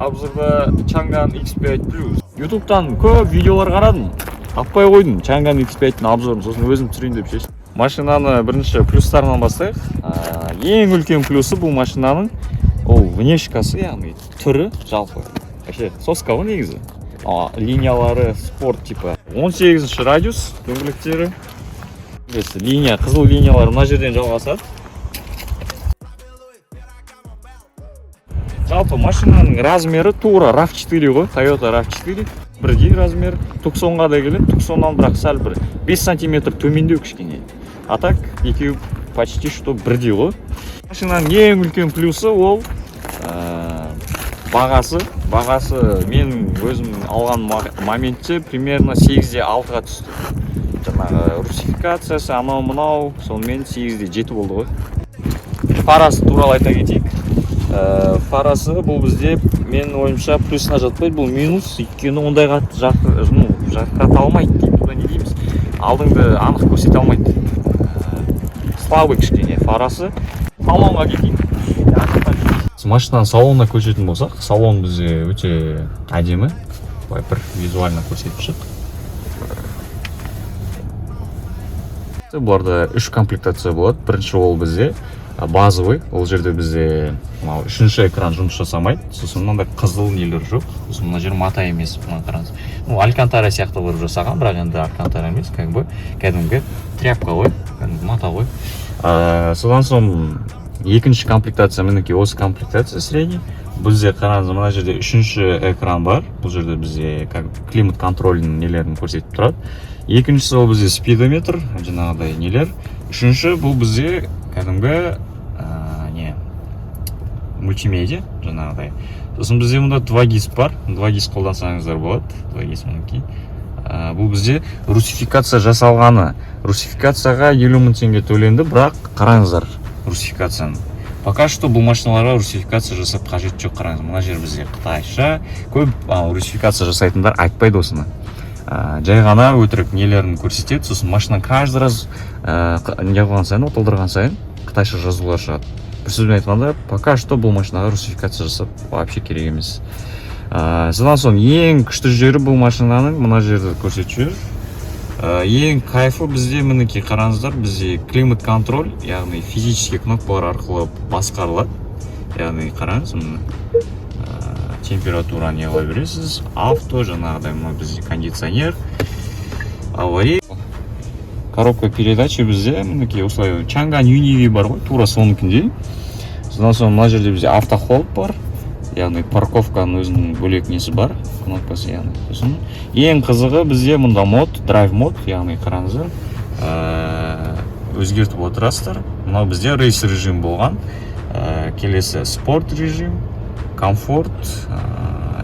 обзорда Chang'an X5 Plus. YouTube'dan көп видеолар қарадым. Таппай қойдым Chang'an X5-дің обзорын, сосын өзім түсірейін деп шештім. Машинаны бірінші плюстарынан бастайық. Ең үлкен плюсы бұл машинаның ол внешкасы, яғни түрі жалпы. Вообще соска ғой негізі. Линиялары спорт типа. 18-ші радиус дөңгелектері. Линия, қызыл линиялар мына жерден жалғасады. Жалпы машинаның размері тура RAV4 ғой, Toyota RAV4. Бірдей размер, туксонға да келеді, туксоннан бірақ сәл бір 5 сантиметр төмендеу кішкене. А так, екеуі почти что бірдей ғой. Машинаның ең үлкен плюсы ол бағасы. Бағасы мен өзім алған моментте примерно 8-де 6-ға түсті. Жаңағы русификациясы, анау-мынау, сонымен 8-де 7 болды ғой. Фарасы туралы айта кетейік. Фарасы бұл бізде мен ойымша плюсына жатпайды, бұл минус, өйткені ондайға жарқырата алмайды дейді. Бұда не дейміз? Алдыңды анық көрсете алмайды. Слабый кішкене фарасы. Салонға кетейік. Машинаның салонына көшетін болсақ, салон бізде өте әдемі. Бір визуально көрсетіп шық. Бұларда 3 комплектация болады. Бірінші ол бізде базовый, ол жерде бізде үшінші экран жұмыс жасамайды. Сосын мынандай қызыл нелер жоқ. Сосын мына жер мата емес, мына қараңыз. Алькантара сияқты қылып жасаған, бірақ енді алькантара емес, кәдімгі тряпка ғой, мата ғой. Содан соң екінші комплектация мінекей осы комплектация средний. Бізде қараңыз, мына жерде үшінші экран бар. Бұл жерде бізде климат контролінің нелерін көрсетіп тұрады. Екіншісі ол бізде спидометр, жаңағыдай нелер. Үшінші бұл бізде кәдімгі мультимедиа, жаңағыдай. Сосын бізде мұнда 2 гис бар. 2 гис қолдансаңыздар болады. 2 гис мінекей. Бұл бізде русификация жасалғаны. Русификацияға 50 000 теңге төленді, бірақ қараңыздар русификацияны. Пока что бұл машиналарға русификация жасап қажет жоқ. Қараңыз, мына жер бізде қытайша. Көп русификация жасайтындар айтпайды осыны. Жай ғана өтірік нелерін көрсетеді. Сосын машина каждый раз не қылған сайын, отылдырған сайын қытайша жазулар шығады. Бір сөзбен айтқанда, пока что бұл машинаға русификация жасап вообще керек емес. Содан соң ең күшті жері бұл машинаның мына жерді көрсетіп жүр. Ең кайфы бізде мінекей қараңыздар, бізде климат контроль, яғни физический кнопкалар арқылы басқарылады. Яғни қараңыз, температура не қоя бересіз, авто, жаңағыдай бізде кондиционер, авария. Коробка передачи бізде мінекей осылай Chang'an Univi бар ғой, тура соныкіндей. Содан соң мына жерде бізде автохолд бар, яғни парковканың өзінің бөлек несі бар, кнопкасы яғни. Сосын ең қызығы бізде мұнда мод, драйв мод, яғни қараңыздар, өзгертіп отырасыздар. Мынау бізде рейс режим болған, келесі спорт режим, комфорт,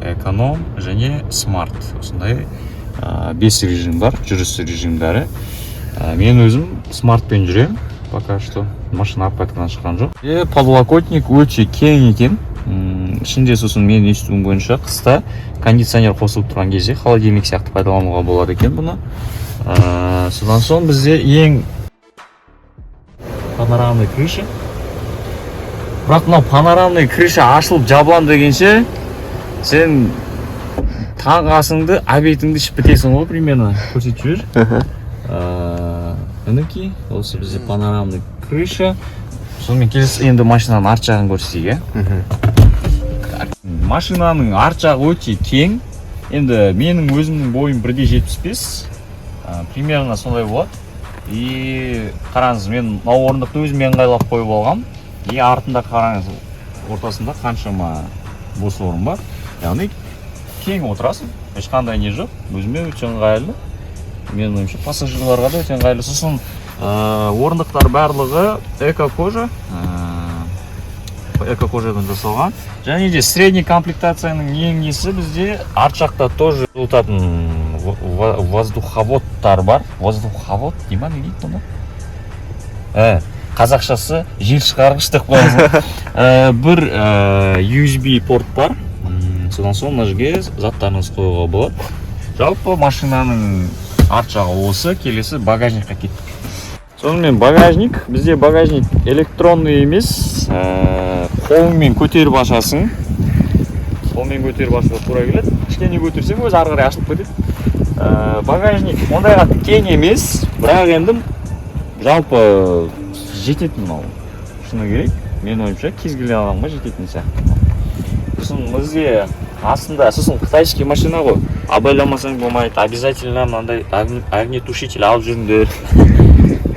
эконом және смарт. Осындай 5 режим бар, жүріс режимдары. Мен өзім смартпен жүрем, пока что машина аппайтынан шыққан жоқ. Подлокотник өте кең екен. Ішінде сосын мен естуім бойынша қыста кондиционер қосылып тұрған кезде холодильник сияқты пайдалануға болады екен бұны. Содан соң бізде ең панорамный крыша. Бірақ мынау панорамный крыша ашылып жабылам дегенше сен таң асыңды, обедіңді ішіп бітесің ғой примерно, көрсетіп жүр. Мінекей, осы бізде панорамный крыша. Сонымен келесі енді машинаның арт жағын көрсетейік. Машинаның арт жағы өте кең. Енді менің өзімнің бойым 1.75, примерно сондай болады. И қараңыз, мен мынау орындықты өзіме ыңғайлап қойып алғам. И артында қараңыз, ортасында қаншама бос орын бар. Яғни кең отырасың, ешқандай не жоқ, өзіме өте ыңғайлы. Мен ойымша пассажирларға да өте ыңғайлы. Сосын орындықтар барлығы эко-кожа, эко-кожадан жасалған. Және де средний комплектацияның ең несі бізде арт жақта тоже жылытатын воздуховодтар бар. Воздуховод не ма, не дейді бұны? Қазақшасы жел шығарғыш деп қоямыз. Бір USB порт бар. Содан соң мына жерге заттарыңыз қоюға болады. Жалпы машинаның арт жағы осы, келесі багажникқа кеттік. Сонымен багажник, бізде багажник электронный емес, қолыңмен көтеріп ашасың. Қолмен көтеріп ашуға тура келеді. Кішкене көтерсең өзі ары қарай ашылып кетеді. Багажник ондай қатты кең емес, бірақ енді жалпы жететін мынау. Шыны керек, мен ойымша кез келген адамға жететін сияқты. Сосын бізде астында сосын қытайский машина ғой. Абайламасаң болмайды, обязательно мынандай огнетушитель алып жүріңдер.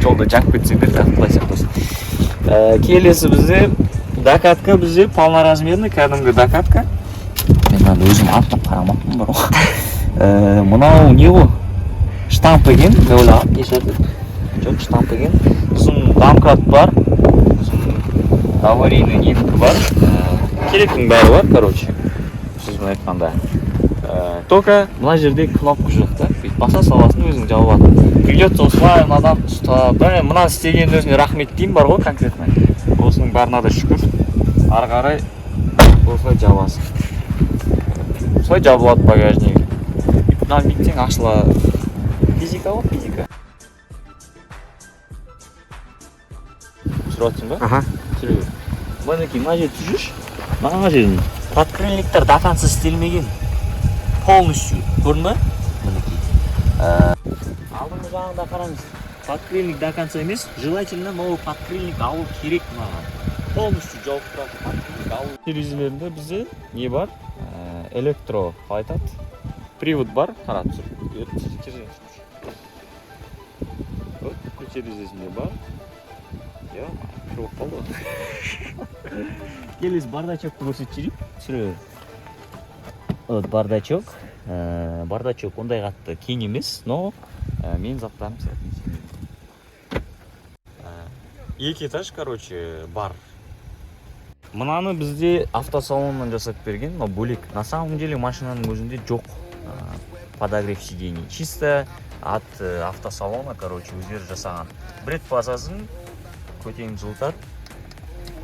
Жолда жанып кетсеңдер, Құдай сақтасын. Келесі бізде докатка, бізде полноразмерный кәдімгі докатка. Мен анда өзім артып қарамаппын бар ғой. Мынау не ғой? Штамп екен, мен ойлағам, нешеді? Жоқ, штамп екен. Сосын домкрат бар. Сосын аварийный немкі бар. Керектің бәрі бар, короче. Сөзбен айтқанда. Только мына жерде кнопка жоқ та. Баса саласын өзің жауып алады. Придется осылай мынадан ұстап. Мына істеген өзіне рахмет деймін бар ғой конкретно. Осының бәріне де шүкір. Ары қарай осылай жабасың. Осылай жабылады багажник. Мынаны бүйтсең ашылады. Физика ғой, физика. Түсіріп ба? Аха. Түсіріп. Мінекей, мына жер түсіріш. Мына жерін подкрыльниктер докансы істелмеген. Полностью. Көрдің бе? Мінекей. Алдыңғы жағында қараңыз. Подкрыльник докансы емес, желательно новый подкрыльник алу керек маған. Полностью жауып тұрады подкрыльник алу. Терезелерінде бізде не бар? Электро айтады. Привод бар, қарап тұр. Вот, терезесінде бар. Я, кіріп қалды. Келесі бардачокты көрсетіп жүрейік. Вот бардачок. Бардачок ондай қатты кең емес, но мен заттарым сияқты. Екі этаж, короче, бар. Мынаны бізде автосалоннан жасап берген, но бөлек. На самом деле машинаның өзінде жоқ подогрев сидений. Чисто от автосалона, короче, өздері жасаған. Бред басасын, көтеңін жылытады.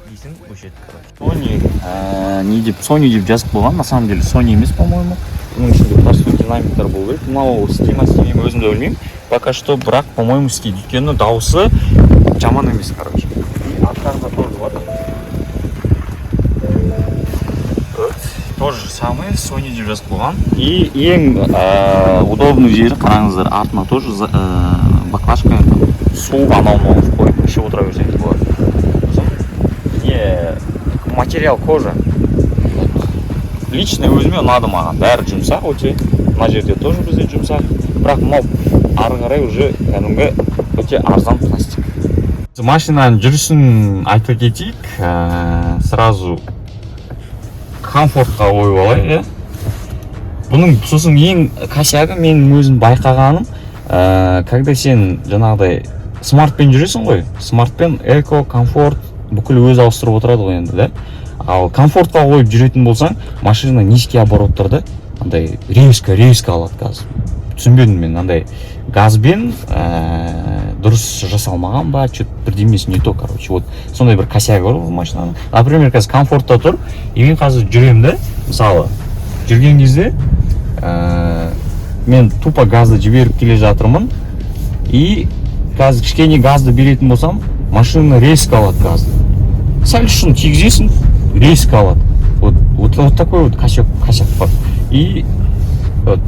Дейсің, өшеді, короче. Sony деп жазып болған, на самом деле Sony емес, по-моему. Бұның ішінде простой динамиктар болу керек. Мынау істейме өзім де білмеймін. Пока что, бірақ, по-моему, істейді. Өйткені дауысы жаман емес, короче. И аттарында тоже бар. Тоже самое, Sony деп жазып болған. И ең удобный жері, қараңыздар, артына тоже баклажка су анау қойып ішіп отыра берсеңіз болады. Материал кожа. Лично өзіме ұнады маған. Бәрі жұмсақ өте. Мына жерде тоже бізде жұмсақ. Бірақ мынау ары қарай уже кәдімгі өте арзан пластик. Машинаның жүрісін айта кетейік. Сразу комфортқа қойып алайық. Бұның сосын ең косягы менің өзім байқағаным, когда сен жаңағыдай смартпен жүресің ғой. Смартпен эко, комфорт бүкіл өзі ауыстырып отырады ғой енді, да? Ал комфортқа қойып жүретін болсаң, машина низкий обороттарда андай резко алады газ. Түсінбедім мен, андай газбен дұрыс жасалмаған ба, что-то бірдемесі не то, короче. Вот сондай бір косягі бар бұл машинаның. Например, қазір комфортта тұр, и мен қазір жүремін да, мысалы, жүрген кезде мен тупо газды жіберіп келе жатырмын, и қазір кішкене газды беретін болсам, машина резко алады газды. Сәл үшін тигізесің, резко алады. Вот такой вот косяк бар. И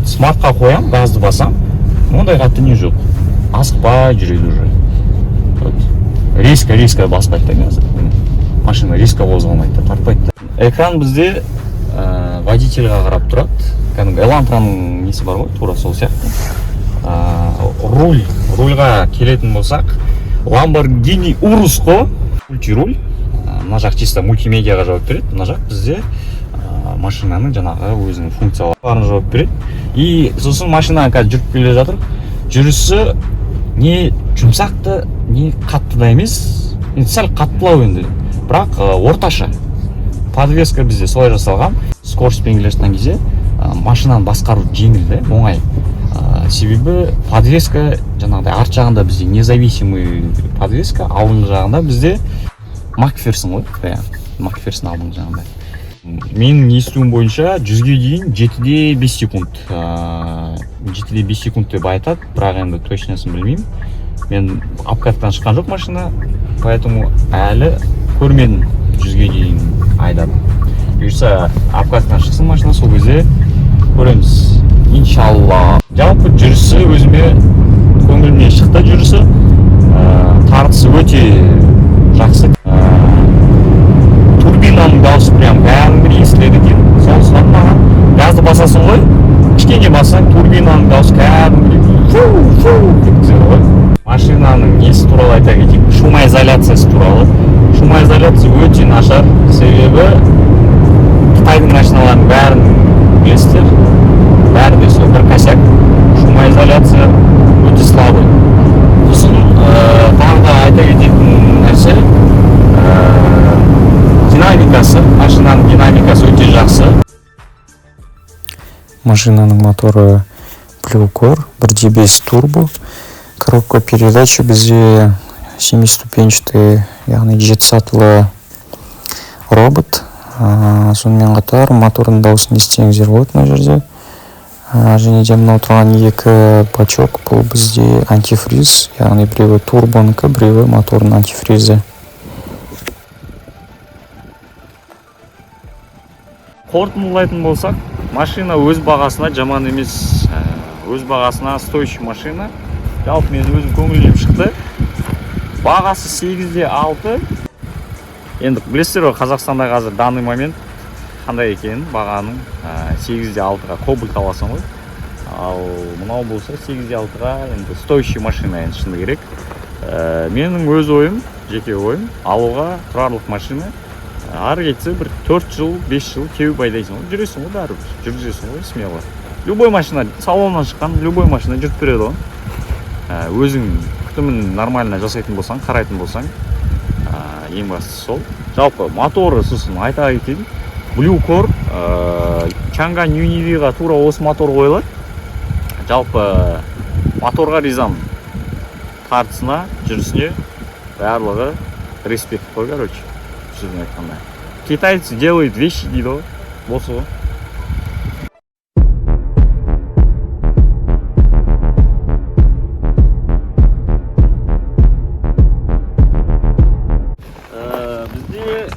смартқа қоям, газды басам, ондай қатты не жоқ. Асықпай жүреді уже. Резко баспайды газды. Машина резко қозғалмайды, тартпайды. Экран бізде водительға қарап тұрады. Кәдімгі элантраның несі бар ғой, тура сол сияқты. Рульға келетін болсақ, Lamborghini Urus қой, мультируль. Мына жақ чисто мультимедиаға жауап береді. Мына жақ бізде машинаның жаңағы өзінің функцияларын жауап береді. И сосын машина қазір жүріп келе жатыр. Жүрісі не жұмсақты, не қатты да емес. Сәл қаттылау енді. Бірақ орташа. Подвеска бізде солай жасалған. Скоростьпен келе жатқан кезде машинаны басқару жеңіл да, оңай. Себебі подвеска жаңағыдай арт жағында бізде независимый подвеска, алдыңғы жағында бізде Макферсон ғой, Макферсон алдыңғы жағында. Менің естуім бойынша 100-ге дейін 7-де 5 секунд. 7-де 5 секунд деп айтады, бірақ енді точносын білмеймін. Мен обкаттан шыққан жоқ машина, поэтому әлі көрмедім 100-ге дейін айдап. бұйырса обкатынан шықсын машина, сол кезде көреміз иншалла. Жалпы жүрісі өзіме көңілімнен шықты. Жүрісі тартысы өте жақсы. Турбинаның дауысы прям кәдімгі естіледі екен. Сондықтан маған газды басасың ғой, кішкене бассаң турбинаның дауысы кәдімгі фу кеткізеді ғой. Машинаның несі туралы айта кетейік, шумоизоляциясы туралы. Шумоизоляция өте нашар, себебі Қытайдың машиналарының бәрін білесіздер, бәрі де сол бір косяк. Шумоизоляция өте слабый. Сосын тағы да айта кететін нәрсе, динамикасы, машинаның динамикасы өте жақсы. Машинаның моторы Blue-Core 1.5 турбо. Коробка передачи бізде 7-ступенчатый, яғни 7 сатылы робот. Сонымен қатар мотордың дауысын естеңіздер болады мына жерде. Және де мынау тұрған екі бачок, бұл бізде антифриз, яғни біреуі турбонікі, біреуі мотордың антифризі. Қорытындылайтын болсақ, машина өз бағасына жаман емес, өз бағасына стоящий машина. Жалпы мен өзім көңілім шықты. Бағасы 8-де 6. Енді білесіздер ғой, Қазақстанда қазір данный момент қандай екенін, бағаның 8-де 6-ға кобальт аласың ғой. Ал мынау болса 8-де 6-ға енді стоящий машина енді шыны керек. Менің өз ойым, жеке ойым, алуға тұрарлық машина. Ары кетсе бір 4 жыл, 5 жыл теуіп айдайсың ғой, жүресің ғой, бәрібір жүргізесің ғой, смело. Любой машина, салоннан шыққан любой машина жүріп береді ғой. Өзің күтімін нормально жасайтын болсаң, қарайтын болсаң, ең бастысы сол. Жалпы моторы сосын айта кетейін. Blue-Core Чанган Юнивиға тура осы мотор қойылады. Жалпы моторға ризамын. Тартысына, жүрісіне барлығы респект қой, короче. Сөзін айтқанда. Китайцы делают вещи дейді ғой, болсы ғой. Бізде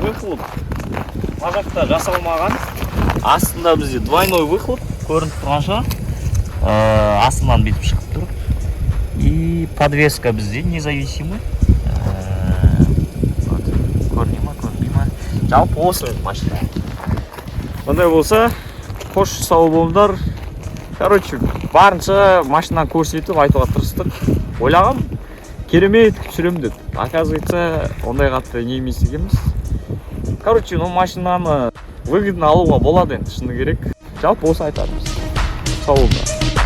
выхлоп мына жасалмаған. Астында бізде двойной выхлоп көрініп тұрған шығар. Астынан бетіп шығып тұр. И подвеска бізде независимый. Жалпы осы машина. Ондай болса, қош сау болыңдар. Короче, барынша машинаны көрсетіп айтуға тырыстық. Ойлағам, керемет түсірем деді. Оказывается, ондай қатты не емес екенбіз. Короче, машинаны выгодно алуға болады енді, шыны керек. Жалпы осы айтарымыз. Сау болыңдар.